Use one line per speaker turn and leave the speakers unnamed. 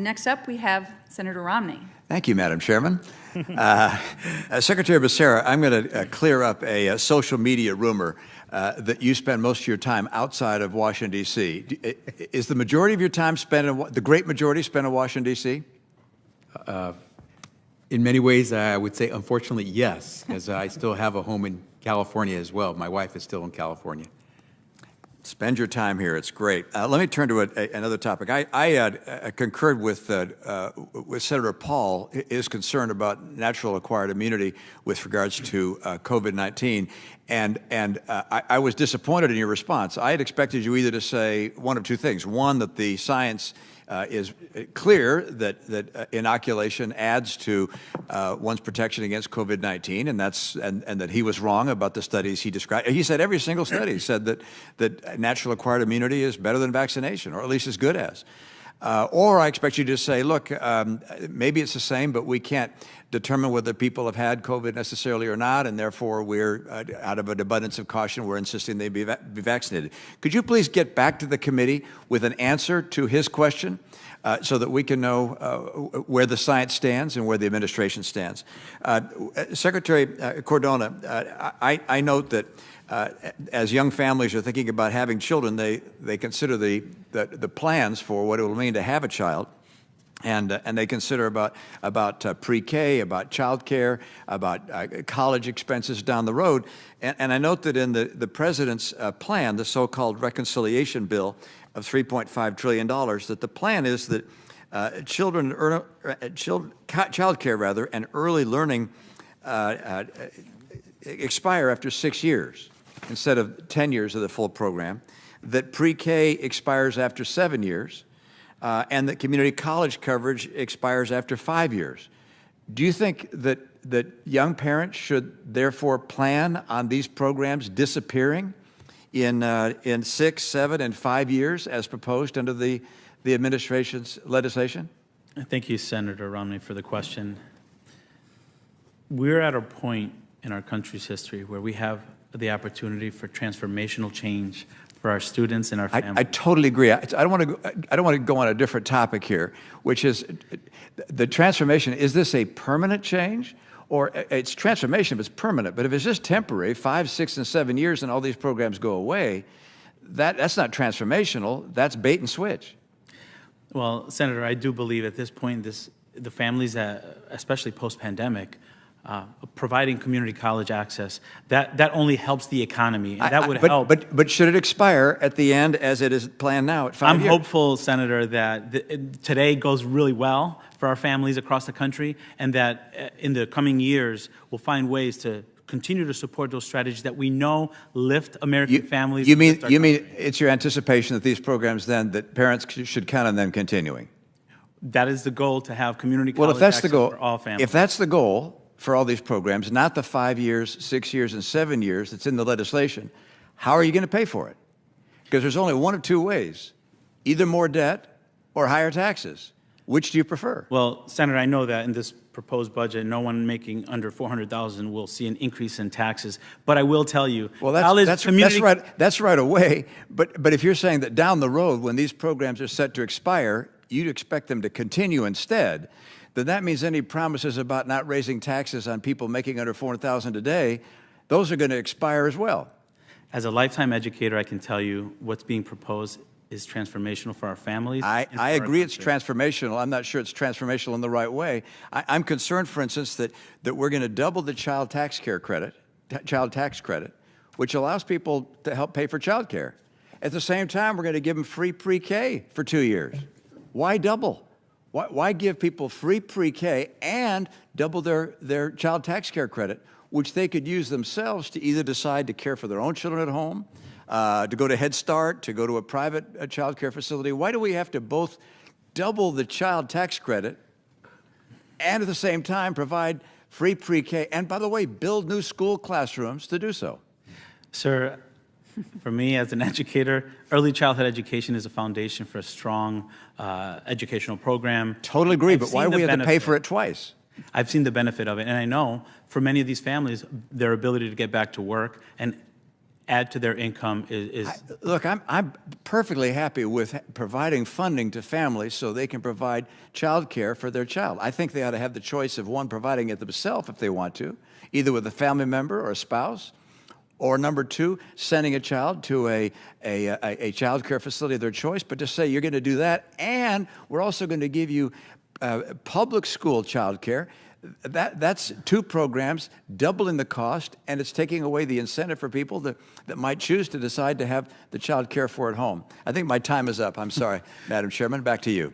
next up, we have Senator Romney.
Thank you, Madam Chairman. Secretary Becerra, I'm going to clear up a social media rumor that you spend most of your time outside of Washington, D.C. Is the majority of your time spent in, the great majority spent in Washington, D.C.?
In many ways, I would say, unfortunately, yes, because I still have a home in California as well. My wife is still in California.
Spend your time here. It's great. Let me turn to another topic. I concurred with Senator Paul, his concern about natural acquired immunity with regards to COVID-19, and I was disappointed in your response. I had expected you either to say one of two things. One, that the science is clear that inoculation adds to one's protection against COVID-19, and that he was wrong about the studies he described. He said every single study said that natural acquired immunity is better than vaccination, or at least as good as. Or I expect you to say, look, maybe it's the same, but we can't determine whether people have had COVID necessarily or not, and therefore we're, out of an abundance of caution, we're insisting they be vaccinated. Could you please get back to the committee with an answer to his question so that we can know where the science stands and where the administration stands? Secretary Cardona, I note that as young families are thinking about having children, they consider the plans for what it will mean to have a child, and they consider about pre-K, about child care, about college expenses down the road. And I note that in the president's plan, the so-called reconciliation bill of $3.5 trillion, that the plan is that child care rather and early learning expire after 6 years instead of 10 years of the full program, that pre-K expires after 7 years, and that community college coverage expires after 5 years. Do you think that young parents should therefore plan on these programs disappearing in 6, 7, and 5 years as proposed under the administration's legislation?
Thank you, Senator Romney, for the question. We're at a point in our country's history where we have the opportunity for transformational change for our students and our families.
I totally agree. I don't want to go on a different topic here, which is the transformation. Is this a permanent change? Or it's transformation, but it's permanent. But if it's just temporary, 5, 6, and 7 years and all these programs go away, that's not transformational. That's bait and switch.
Well, Senator, I do believe at this point the families, especially post-pandemic, providing community college access, that only helps the economy, and that would help.
But should it expire at the end as it is planned now at 5 years?
I'm hopeful, Senator, that today goes really well for our families across the country, and that in the coming years we'll find ways to continue to support those strategies that we know lift American families.
You mean it's your anticipation that these programs then, that parents should count on them continuing?
That is the goal, to have community college access for all families.
If that's the goal for all these programs, not the 5 years, 6 years, and 7 years that's in the legislation, how are you going to pay for it? Because there's only one of two ways: either more debt or higher taxes. Which do you prefer?
Well, Senator, I know that in this proposed budget, no one making under $400,000 will see an increase in taxes. But I will tell you,
well, that's right away. But if you're saying that down the road, when these programs are set to expire, you'd expect them to continue instead, then that means any promises about not raising taxes on people making under $400,000 today, those are going to expire as well.
As a lifetime educator, I can tell you what's being proposed is transformational for our families.
I agree it's transformational. I'm not sure it's transformational in the right way. I'm concerned, for instance, that we're going to double the child tax credit, which allows people to help pay for child care. At the same time, we're going to give them free pre-K for 2 years. Why double? Why give people free pre-K and double their child tax care credit, which they could use themselves to either decide to care for their own children at home, to go to Head Start, to go to a private child care facility? Why do we have to both double the child tax credit and at the same time provide free pre-K and, by the way, build new school classrooms to do so?
Sir, for me as an educator, early childhood education is a foundation for a strong educational program.
Totally agree, but why do we have to pay for it twice?
I've seen the benefit of it, and I know for many of these families, their ability to get back to work and add to their income is
Look, I'm perfectly happy with providing funding to families so they can provide child care for their child. I think they ought to have the choice of, one, providing it themselves if they want to, either with a family member or a spouse, or number two, sending a child to a child care facility of their choice, but just say, you're going to do that, and we're also going to give you public school child care. That's two programs, doubling the cost, and it's taking away the incentive for people that might choose to decide to have the child care for at home. I think my time is up. I'm sorry, Madam Chairman. Back to you.